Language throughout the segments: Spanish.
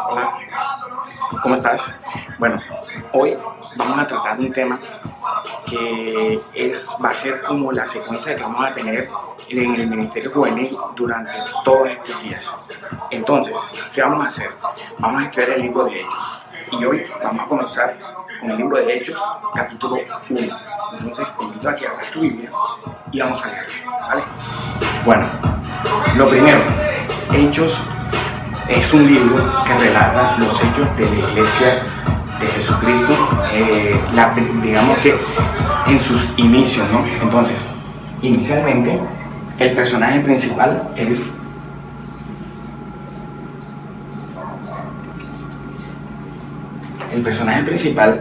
Hola, ¿cómo estás? Bueno, hoy vamos a tratar un tema que va a ser como la secuencia que vamos a tener en el Ministerio Juvenil durante todos estos días. Entonces, ¿qué vamos a hacer? Vamos a estudiar el libro de Hechos y hoy vamos a comenzar con el libro de Hechos, capítulo 1. Entonces, te invito a que abras tu Biblia y vamos a leer, ¿vale? Bueno, lo primero, Hechos es un libro que relata los hechos de la iglesia de Jesucristo, digamos que en sus inicios, ¿no? Entonces, inicialmente, el personaje principal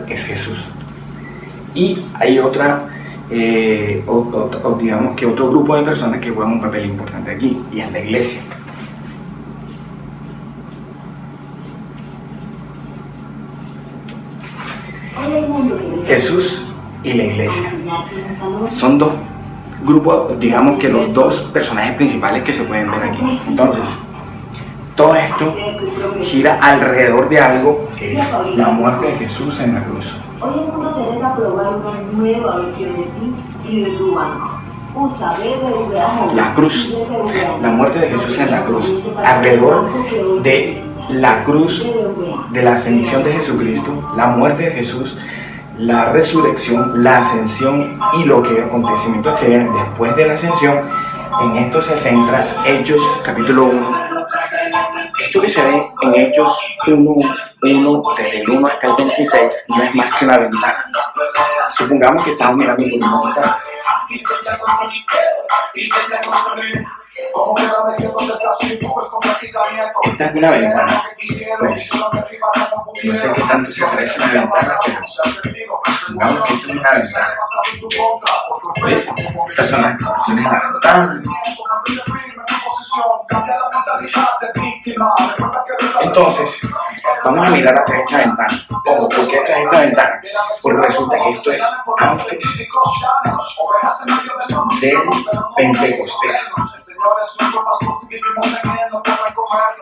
es Jesús. Y hay digamos que otro grupo de personas que juegan un papel importante aquí, y es la iglesia. Jesús y la iglesia son dos grupos, digamos que los dos personajes principales que se pueden ver aquí. Entonces, todo esto gira alrededor de algo que es la muerte de Jesús en la cruz. Hoy el mundo se deja probar una nueva versión de ti y de tu banco. La cruz, la muerte de Jesús en la cruz, alrededor de la cruz, de la ascensión de Jesucristo, la muerte de Jesús, la resurrección, la ascensión y los acontecimientos que vienen después de la ascensión. En esto se centra Hechos capítulo 1. Esto que se ve en Hechos 1, desde el 1 hasta el 26, no es más que una ventana. Supongamos que estamos mirando por una ventana. Esta es una ventana, pues no sé qué tanto se parece a una ventana, pero supongamos que esto es una ventana. Pues personas que tienen la ventana. Entonces, vamos a mirar atrás de esta ventana. Ojo, ¿por qué atrás de esta ventana? Porque resulta que esto es antes del Pentecostés.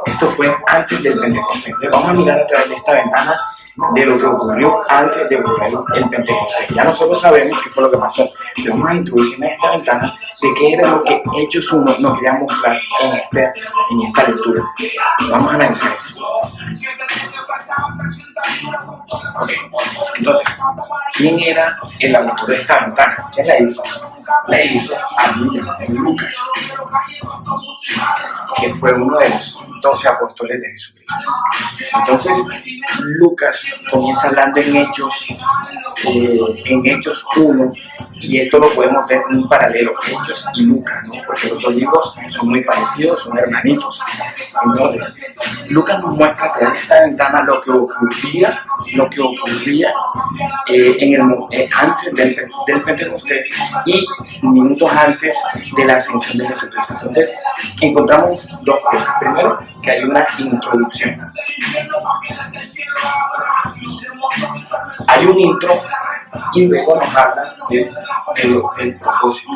Esto fue antes del Pentecostés. Vamos a mirar a través de esta ventana de lo que ocurrió antes de ocurrir el Pentecostés. Ya nosotros sabemos qué fue lo que pasó. Pero vamos a introducir en esta ventana de qué era lo que Hechos 1 nos quería mostrar en esta lectura. Vamos a analizar esto. Okay. Entonces, ¿quién era el autor de esta ventana? ¿Quién la hizo? La hizo Lucas, que fue uno de los 12 apóstoles de Jesucristo. Entonces, Lucas comienza hablando en Hechos 1, y esto lo podemos ver en un paralelo, Hechos y Lucas, ¿no? Porque los dos libros son muy parecidos, son hermanitos. Entonces, Lucas nos muestra a través de esta ventana lo que ocurría antes del Pentecostés y minutos antes de la ascensión de Jesucristo. Entonces, encontramos dos cosas. Primero, que hay una introducción. Hay un intro y luego nos habla del propósito.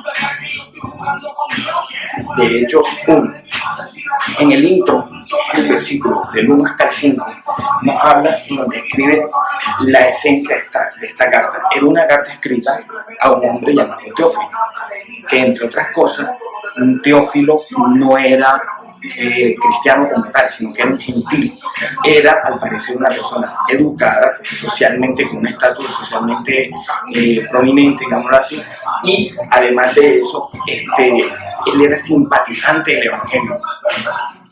De Hechos 1. En el intro, el versículo del 1 hasta el 5, nos describe la esencia de esta carta. Era una carta escrita a un hombre llamado Teófilo, que entre otras cosas, un Teófilo no era cristiano como tal, sino que era un gentil. Era, al parecer, una persona educada socialmente, con un estatus socialmente prominente, digámoslo así, y además de eso, él era simpatizante del Evangelio.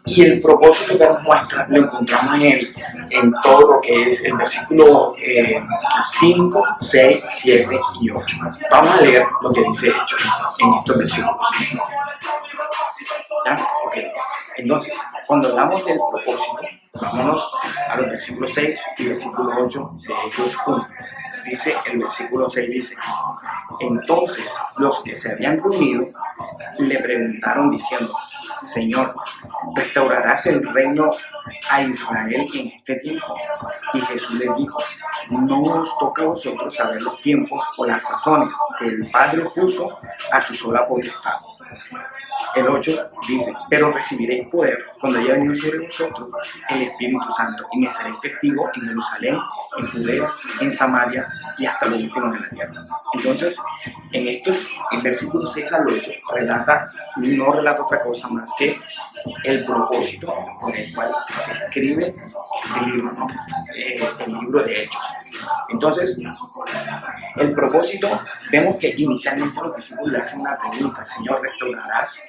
Y el propósito que nos muestra lo encontramos en todo lo que es el versículo 5, 6, 7 y 8. Vamos a leer lo que dice Hechos en estos versículos. ¿Ya? Okay. Entonces, cuando hablamos del propósito, vámonos a los versículos 6 y versículo 8 de Hechos 1. Dice, el versículo 6 dice: entonces los que se habían reunido le preguntaron diciendo: Señor, ¿restaurarás el reino a Israel en este tiempo? Y Jesús les dijo: no os toca a vosotros saber los tiempos o las sazones que el Padre puso a su sola potestad. El 8 dice, pero recibiréis poder cuando haya venido sobre vosotros el Espíritu Santo y me seréis testigos en Jerusalén, en Judea, en Samaria y hasta los últimos de la tierra. Entonces, el versículo 6 al 8 no relata otra cosa más que el propósito por el cual se escribe este libro, ¿no? El libro de Hechos. Entonces, el propósito, vemos que inicialmente los discípulos le hacen una pregunta: Señor, ¿restaurarás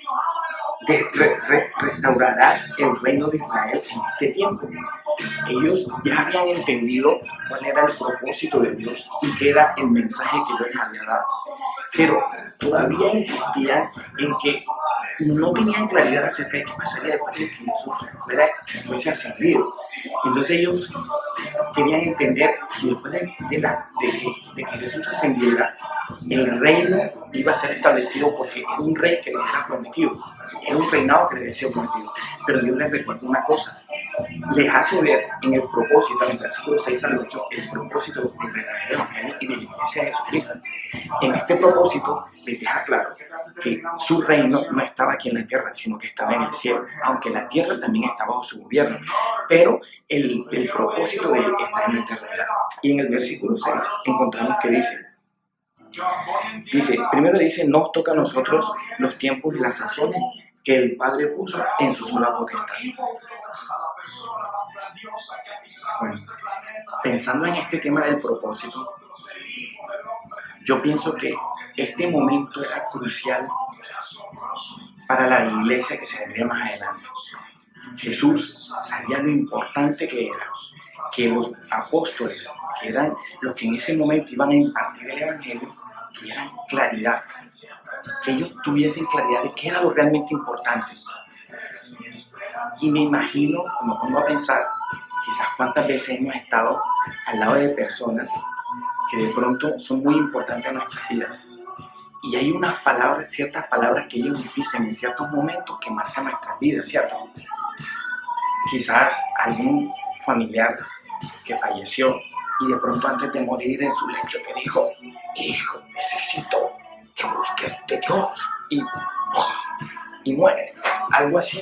el reino de Israel en este tiempo? Ellos ya habían entendido cuál era el propósito de Dios y qué era el mensaje que Dios les había dado, pero todavía insistían en que no tenían claridad acerca de qué pasaría después de que Jesús fuese ascendido. Entonces ellos querían entender si después de que Jesús ascendiera, el reino iba a ser establecido, porque era un rey que les era prometido, era un reinado que les había sido prometido. Pero Dios les recuerda una cosa, les hace ver en el propósito, en el versículo 6 al 8, el propósito del verdadero evangelio y de la iglesia de Jesucristo. En este propósito les deja claro que su reino no estaba aquí en la tierra, sino que estaba en el cielo, aunque la tierra también estaba bajo su gobierno, pero el propósito de él está en la eternidad. Y en el versículo 6 encontramos que primero dice, no os toca a nosotros los tiempos y las sazones que el Padre puso en su sola potestad. Bueno, pensando en este tema del propósito, yo pienso que este momento era crucial para la iglesia que se vendría más adelante. Jesús sabía lo importante que era que los apóstoles, que eran los que en ese momento iban a impartir el evangelio, tuvieran claridad, que ellos tuviesen claridad de qué era lo realmente importante. Y me imagino, me pongo a pensar, quizás cuántas veces hemos estado al lado de personas que de pronto son muy importantes en nuestras vidas. Y hay unas palabras, ciertas palabras que ellos dicen en ciertos momentos que marcan nuestras vidas, ¿cierto? Quizás algún familiar que falleció y de pronto antes de morir en su lecho te dijo: hijo, necesito que busques de Dios, y muere. Algo así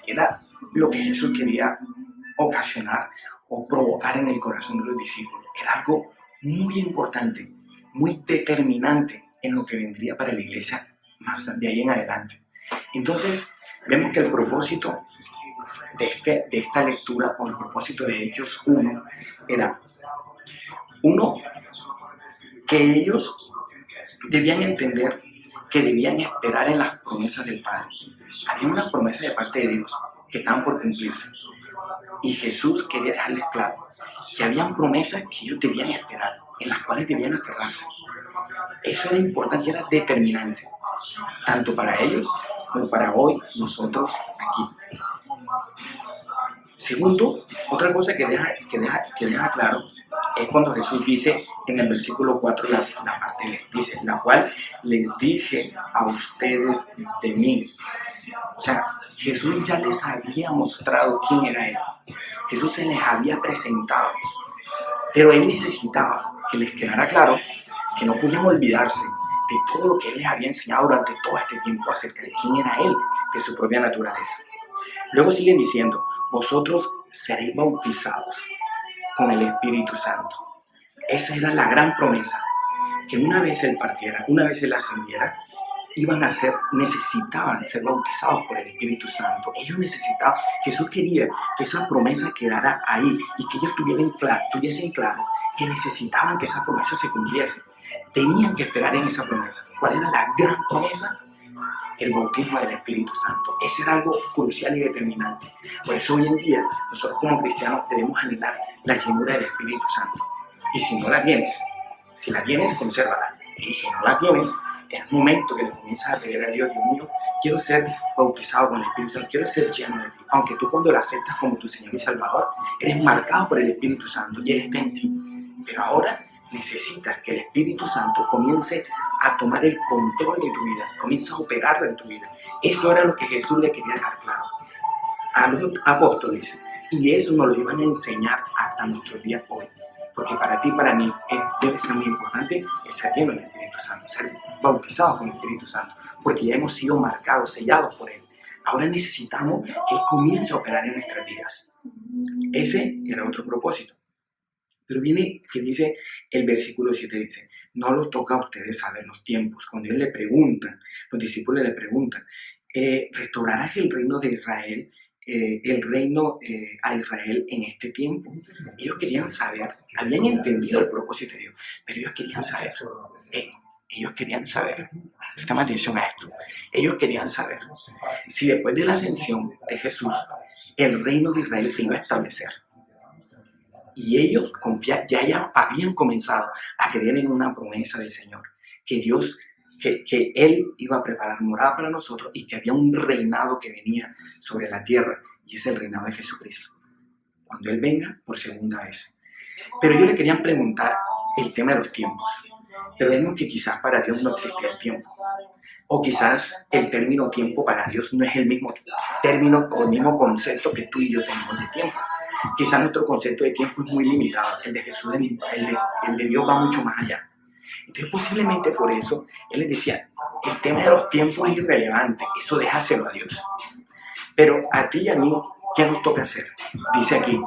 era lo que Jesús quería ocasionar o provocar en el corazón de los discípulos. Era algo muy importante, muy determinante en lo que vendría para la iglesia más de ahí en adelante. Entonces, vemos que el propósito de esta lectura, o el propósito de Hechos 1, era que ellos debían entender que debían esperar en las promesas del Padre. Había unas promesas de parte de Dios que estaban por cumplirse. Y Jesús quería dejarles claro que habían promesas que ellos debían esperar, en las cuales debían aferrarse. Eso era importante y era determinante, tanto para ellos como para hoy nosotros aquí. Segundo, otra cosa que deja claro es cuando Jesús dice en el versículo 4, la parte dice, la cual les dije a ustedes de mí. O sea, Jesús ya les había mostrado quién era Él. Jesús se les había presentado, pero Él necesitaba que les quedara claro que no podían olvidarse de todo lo que Él les había enseñado durante todo este tiempo acerca de quién era Él, de su propia naturaleza. Luego sigue diciendo, vosotros seréis bautizados con el Espíritu Santo. Esa era la gran promesa, que una vez Él partiera, una vez Él ascendiera, necesitaban ser bautizados por el Espíritu Santo. Ellos necesitaban, Jesús quería que esa promesa quedara ahí y que ellos tuviesen claro que necesitaban que esa promesa se cumpliese. Tenían que esperar en esa promesa. ¿Cuál era la gran promesa? El bautismo del Espíritu Santo. Ese era algo crucial y determinante. Por eso hoy en día nosotros como cristianos debemos anhelar la llenura del Espíritu Santo. Y si no la tienes, consérvala. Y si no la tienes, es el momento que le comienzas a pedir a Dios: Dios mío, quiero ser bautizado con el Espíritu Santo, quiero ser lleno de ti. Aunque tú, cuando lo aceptas como tu Señor y Salvador, eres marcado por el Espíritu Santo y Él está en ti. Pero ahora necesitas que el Espíritu Santo comience a tomar el control de tu vida, comience a operarlo en tu vida. Eso era lo que Jesús le quería dejar claro a los apóstoles, y eso nos lo iban a enseñar hasta nuestros días hoy. Porque para ti y para mí debe ser muy importante el ser lleno del Espíritu Santo, ser bautizados con el Espíritu Santo, porque ya hemos sido marcados, sellados por Él. Ahora necesitamos que Él comience a operar en nuestras vidas. Ese era otro propósito. Pero viene que dice el versículo 7, dice, no los toca a ustedes saber los tiempos. Cuando Él le pregunta, los discípulos le preguntan, ¿restaurarás el reino de Israel, a Israel en este tiempo? Ellos querían saber, habían entendido el propósito de Dios, pero ellos querían saber. Ellos querían saber, prestame atención a esto, ellos querían saber si después de la ascensión de Jesús, el reino de Israel se iba a establecer. Y ellos ya habían comenzado a creer en una promesa del Señor, que Dios, que Él iba a preparar morada para nosotros y que había un reinado que venía sobre la tierra, y es el reinado de Jesucristo, cuando Él venga por segunda vez. Pero ellos le querían preguntar el tema de los tiempos, pero vemos que quizás para Dios no existe el tiempo, o quizás el término tiempo para Dios no es el mismo término o el mismo concepto que tú y yo tenemos de tiempo. Quizás nuestro concepto de tiempo es muy limitado, el de Jesús, el de Dios va mucho más allá. Entonces posiblemente por eso Él les decía, el tema de los tiempos es irrelevante, eso déjaselo a Dios. Pero a ti y a mí, ¿qué nos toca hacer? Dice aquí,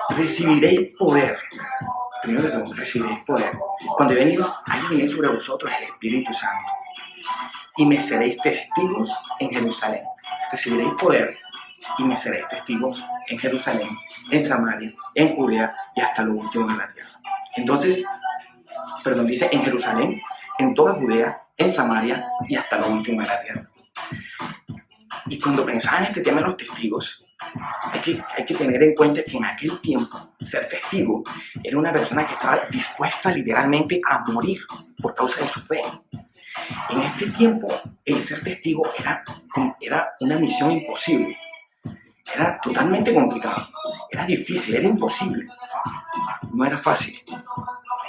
recibiréis poder. Primero de todo, recibiréis poder. Cuando haya venido sobre vosotros el Espíritu Santo, y me seréis testigos en Jerusalén. Recibiréis poder y me seréis testigos en Jerusalén, en Samaria, en Judea y hasta lo último de la tierra. Entonces, dice en Jerusalén, en toda Judea, en Samaria y hasta lo último de la tierra. Y cuando pensaba en este tema de los testigos, hay que tener en cuenta que en aquel tiempo ser testigo era una persona que estaba dispuesta literalmente a morir por causa de su fe. En este tiempo el ser testigo era una misión imposible, era totalmente complicado, era difícil, era imposible, no era fácil.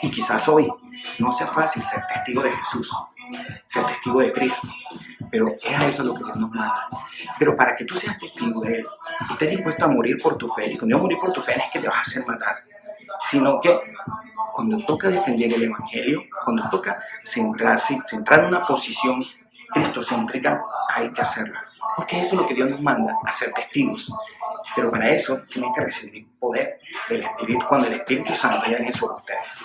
Y quizás hoy no sea fácil ser testigo de Jesús, ser testigo de Cristo, pero es a eso lo que Dios nos manda. Pero para que tú seas testigo de Él y estés dispuesto a morir por tu fe, y cuando yo morir por tu fe no es que te vas a hacer matar, sino que cuando toca defender el Evangelio, cuando toca centrar en una posición cristocéntrica, hay que hacerlo. Porque eso es lo que Dios nos manda, a ser testigos. Pero para eso tienes que recibir poder del Espíritu, cuando el Espíritu Santo ya viene sobre ustedes.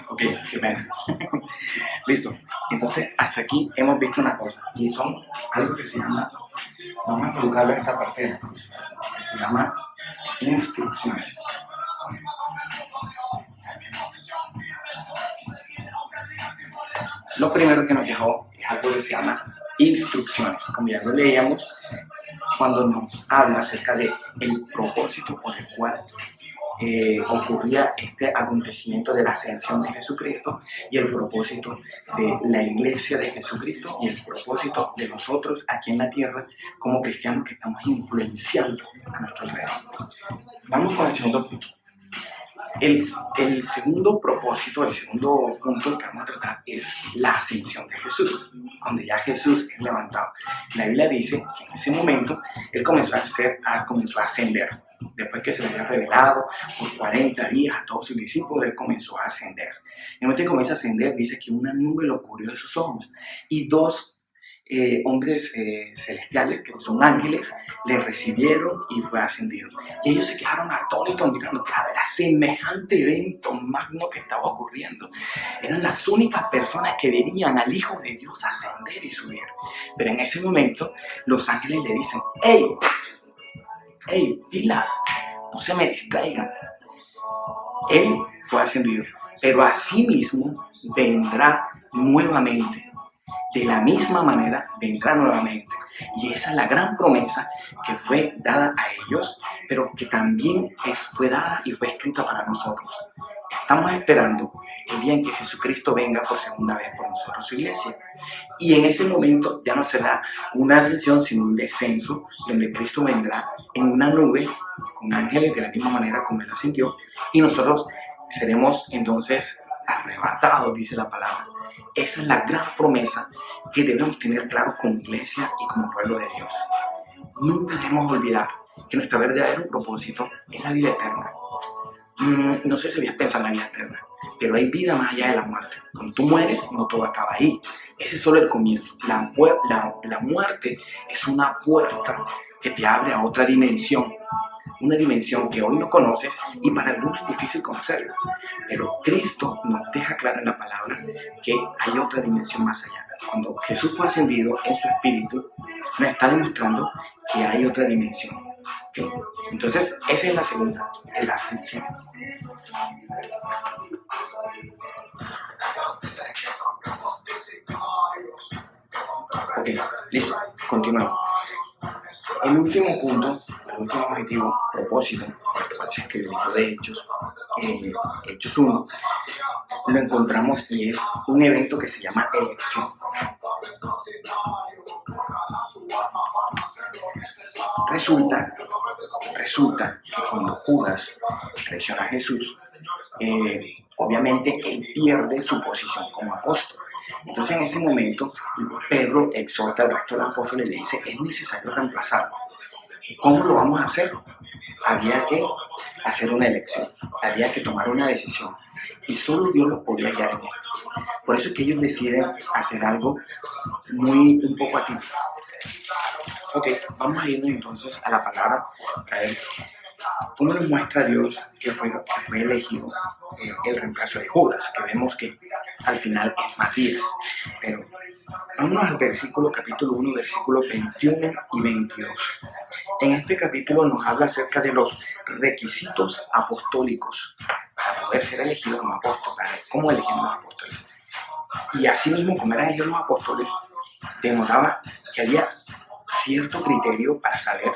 Ok, qué pena. Listo. Entonces, hasta aquí hemos visto una cosa. Y son algo que se llama, vamos a colocarlo en esta parte de la cruz, que se llama instrucciones. Lo primero que nos dejó es algo que se llama instrucciones. Como ya lo leíamos, cuando nos habla acerca del propósito por el cual ocurría este acontecimiento de la ascensión de Jesucristo, y el propósito de la iglesia de Jesucristo y el propósito de nosotros aquí en la tierra como cristianos que estamos influenciando a nuestro alrededor. Vamos con el segundo punto. El segundo propósito, el segundo punto que vamos a tratar es la ascensión de Jesús. Cuando ya Jesús es levantado, la Biblia dice que en ese momento Él comenzó a ascender. Después que se le había revelado por 40 días a todos sus discípulos, Él comenzó a ascender. En el momento que comienza a ascender, dice que una nube lo cubrió de sus ojos y dos hombres celestiales, que son ángeles, le recibieron y fue ascendido. Y ellos se quedaron atónitos mirando, claro, era semejante evento magno que estaba ocurriendo. Eran las únicas personas que verían al Hijo de Dios ascender y subir. Pero en ese momento, los ángeles le dicen, ¡Ey, pilas! No se me distraigan. Él fue ascendido, pero asimismo vendrá nuevamente. De la misma manera vendrá nuevamente. Y esa es la gran promesa que fue dada a ellos, pero que también fue dada y fue escrita para nosotros. Estamos esperando el día en que Jesucristo venga por segunda vez por nosotros, su iglesia. Y en ese momento ya no será una ascensión, sino un descenso, donde Cristo vendrá en una nube con ángeles de la misma manera como Él ascendió. Y nosotros seremos entonces arrebatados, dice la palabra, Esa es la gran promesa que debemos tener claro como iglesia y como pueblo de Dios. Nunca debemos olvidar que nuestro verdadero propósito es la vida eterna. No sé si habías pensado en la vida eterna, pero hay vida más allá de la muerte. Cuando tú mueres, no todo acaba ahí. Ese es solo el comienzo. La muerte es una puerta que te abre a otra dimensión. Una dimensión que hoy no conoces y para algunos es difícil conocerla. Pero Cristo nos deja claro en la palabra que hay otra dimensión más allá. Cuando Jesús fue ascendido en su espíritu, nos está demostrando que hay otra dimensión. ¿Okay? Entonces, esa es la segunda, la ascensión. Ok, listo, continuamos. El último punto, el último objetivo, propósito, por el cual se escribe el libro de Hechos, Hechos 1, lo encontramos y es un evento que se llama elección. Resulta que cuando Judas traiciona a Jesús, obviamente él pierde su posición como apóstol. Entonces en ese momento Pedro exhorta al resto de los apóstoles y le dice, es necesario reemplazarlo. ¿Cómo lo vamos a hacer? Había que hacer una elección, había que tomar una decisión y solo Dios los podía guiar en esto. Por eso es que ellos deciden hacer algo un poco atípico. Ok, vamos a irnos entonces a la palabra, a ver cómo nos muestra Dios que fue elegido el reemplazo de Judas, que vemos que al final es Matías. Pero vámonos al capítulo 1, versículos 21 y 22. En este capítulo nos habla acerca de los requisitos apostólicos para poder ser elegidos como apóstoles, para ver cómo elegimos los apóstoles. Y así mismo, como eran elegidos los apóstoles, demostraba que había cierto criterio para saber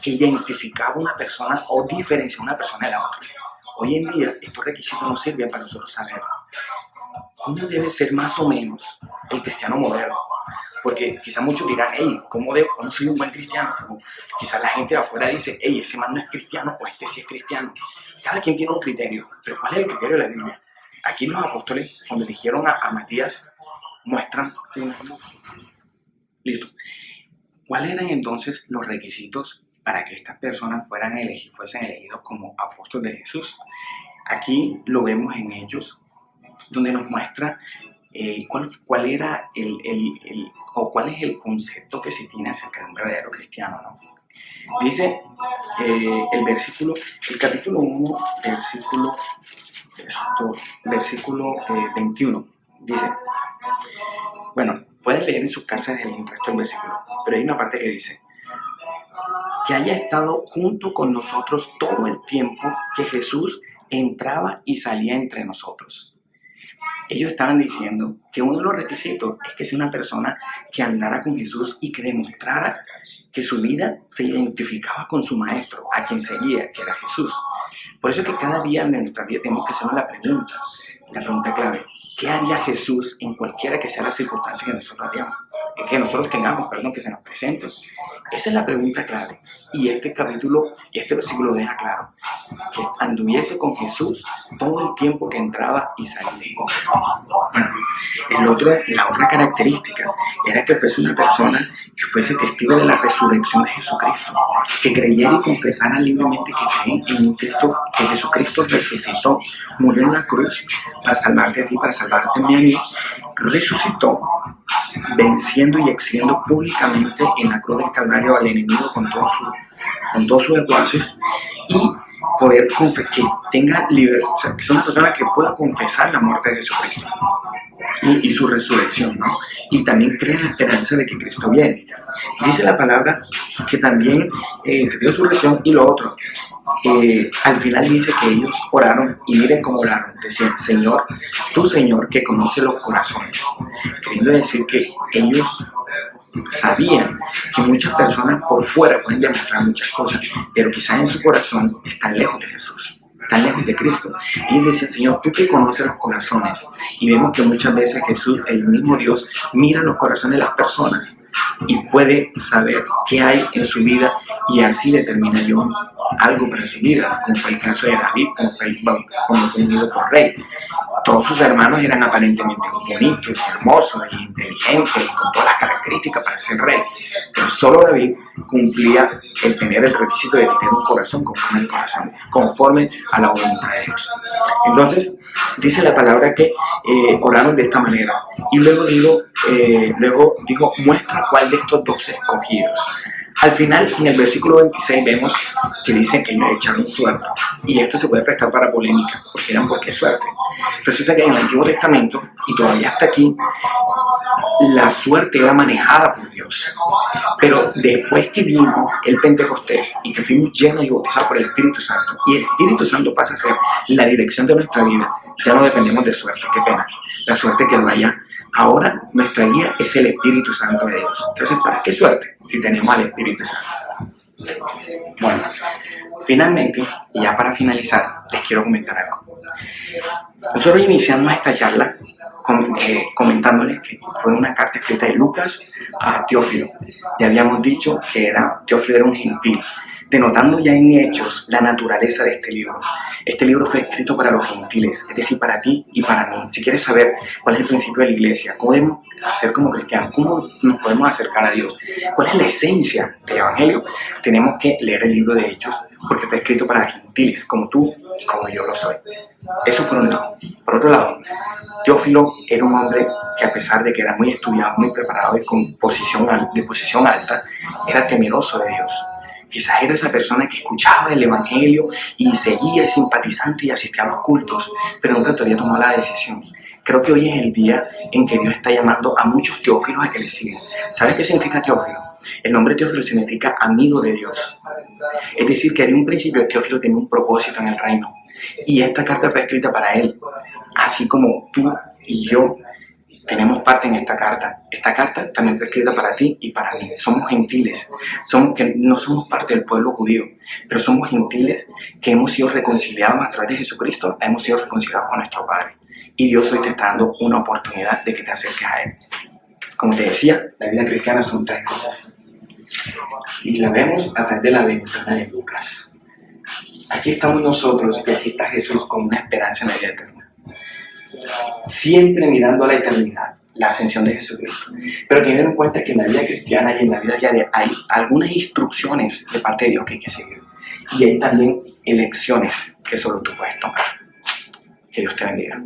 que identificaba una persona o diferenciaba una persona de la otra. Hoy en día estos requisitos no sirven para nosotros saber cómo debe ser más o menos el cristiano moderno. Porque quizás muchos dirán, hey, ¿cómo soy un buen cristiano? O quizás la gente de afuera dice, hey, ese man no es cristiano o este sí es cristiano. Cada quien tiene un criterio, pero ¿cuál es el criterio de la Biblia? Aquí los apóstoles, cuando eligieron a Matías, muestran una... Listo. ¿Cuáles eran entonces los requisitos para que estas personas fuesen elegidos como apóstoles de Jesús? Aquí lo vemos en Hechos, donde nos muestra cuál era cuál es el concepto que se tiene acerca de un verdadero cristiano, ¿no? Dice el capítulo 1, versículo 21, dice, bueno, pueden leer en sus casas el resto del versículo, pero hay una parte que dice, que haya estado junto con nosotros todo el tiempo que Jesús entraba y salía entre nosotros. Ellos estaban diciendo que uno de los requisitos es que sea una persona que andara con Jesús y que demostrara que su vida se identificaba con su maestro, a quien seguía, que era Jesús. Por eso es que cada día de nuestra vida tenemos que hacernos la pregunta clave, ¿qué haría Jesús en cualquiera que sea la circunstancia que nosotros tengamos, que se nos presente? Esa es la pregunta clave. Y este versículo deja claro que anduviese con Jesús todo el tiempo que entraba y salía. Bueno, la otra característica era que fuese una persona que fuese testigo de la resurrección de Jesucristo, que creyera y confesara libremente que creen en un Cristo, que Jesucristo resucitó, murió en la cruz para salvarte a ti, para salvarte a mí, resucitó, venciendo y exhibiendo públicamente en la cruz del Calvario al enemigo con todos sus secuaces, y poder que tenga libertad, o sea, que sea una persona que pueda confesar la muerte de Jesucristo y su resurrección, ¿no? Y también crea la esperanza de que Cristo viene. Dice la palabra que también dio su resurrección, y lo otro, al final dice que ellos oraron, y miren cómo oraron, decían, Señor, tú Señor que conoce los corazones, queriendo decir que ellos sabían que muchas personas por fuera pueden demostrar muchas cosas, pero quizás en su corazón están lejos de Jesús, están lejos de Cristo. Y ellos decían, Señor, tú que conoces los corazones. Y vemos que muchas veces Jesús, el mismo Dios, mira los corazones de las personas y puede saber qué hay en su vida, y así determina yo algo para su vida, como fue el caso de David, como fue ungido por rey. todos sus hermanos eran aparentemente bonitos, hermosos, e inteligentes, y con todas las características para ser rey. Pero solo David cumplía el tener el requisito de tener un corazón conforme a la voluntad de Dios. Entonces, dice la palabra que oraron de esta manera. Y luego digo, muestra cuál de estos dos escogidos. Al final, en el versículo 26 vemos que dice que ellos echaron suerte. Y esto se puede prestar para polémica, porque eran ¿por qué suerte? Resulta que en el Antiguo Testamento, y todavía hasta aquí, la suerte era manejada por Dios. Pero después que vino el Pentecostés y que fuimos llenos y bautizados por el Espíritu Santo, y el Espíritu Santo pasa a ser la dirección de nuestra vida, ya no dependemos de suerte. Qué pena. La suerte que vaya. Ahora nuestra guía es el Espíritu Santo de Dios. Entonces, ¿para qué suerte si tenemos al Espíritu Santo? Bueno, finalmente, y ya para finalizar, les quiero comentar algo. Nosotros iniciamos esta charla comentándoles que fue una carta escrita de Lucas a Teófilo. Ya habíamos dicho que Teófilo era un gentil, denotando ya en hechos la naturaleza de este libro. Este libro fue escrito para los gentiles, es decir, para ti y para mí. Si quieres saber cuál es el principio de la iglesia, cómo debemos hacer como cristianos, cómo nos podemos acercar a Dios, cuál es la esencia del evangelio, tenemos que leer el libro de Hechos, porque fue escrito para gentiles, como tú y como yo lo soy. Eso por un lado. Por otro lado, Teófilo era un hombre que, a pesar de que era muy estudiado, muy preparado y con posición alta, era temeroso de Dios. Quizás era esa persona que escuchaba el evangelio y seguía simpatizante y asistía a los cultos, pero nunca todavía tomó la decisión. Creo que hoy es el día en que Dios está llamando a muchos Teófilos a que le sigan. ¿Sabes qué significa Teófilo? El nombre Teófilo significa amigo de Dios. Es decir, que de un principio Teófilo tenía un propósito en el reino. Y esta carta fue escrita para él, así como tú y yo tenemos parte en esta carta. Esta carta también fue escrita para ti y para mí. Somos gentiles, que no somos parte del pueblo judío, pero somos gentiles que hemos sido reconciliados a través de Jesucristo, hemos sido reconciliados con nuestro Padre. Y Dios hoy te está dando una oportunidad de que te acerques a Él. Como te decía, la vida cristiana son tres cosas. Y la vemos a través de la ventana de Lucas. Aquí estamos nosotros y aquí está Jesús con una esperanza en la vida eterna. Siempre mirando a la eternidad, la ascensión de Jesucristo. Pero teniendo en cuenta que en la vida cristiana y en la vida diaria hay algunas instrucciones de parte de Dios que hay que seguir. Y hay también elecciones que solo tú puedes tomar. Que Dios te bendiga.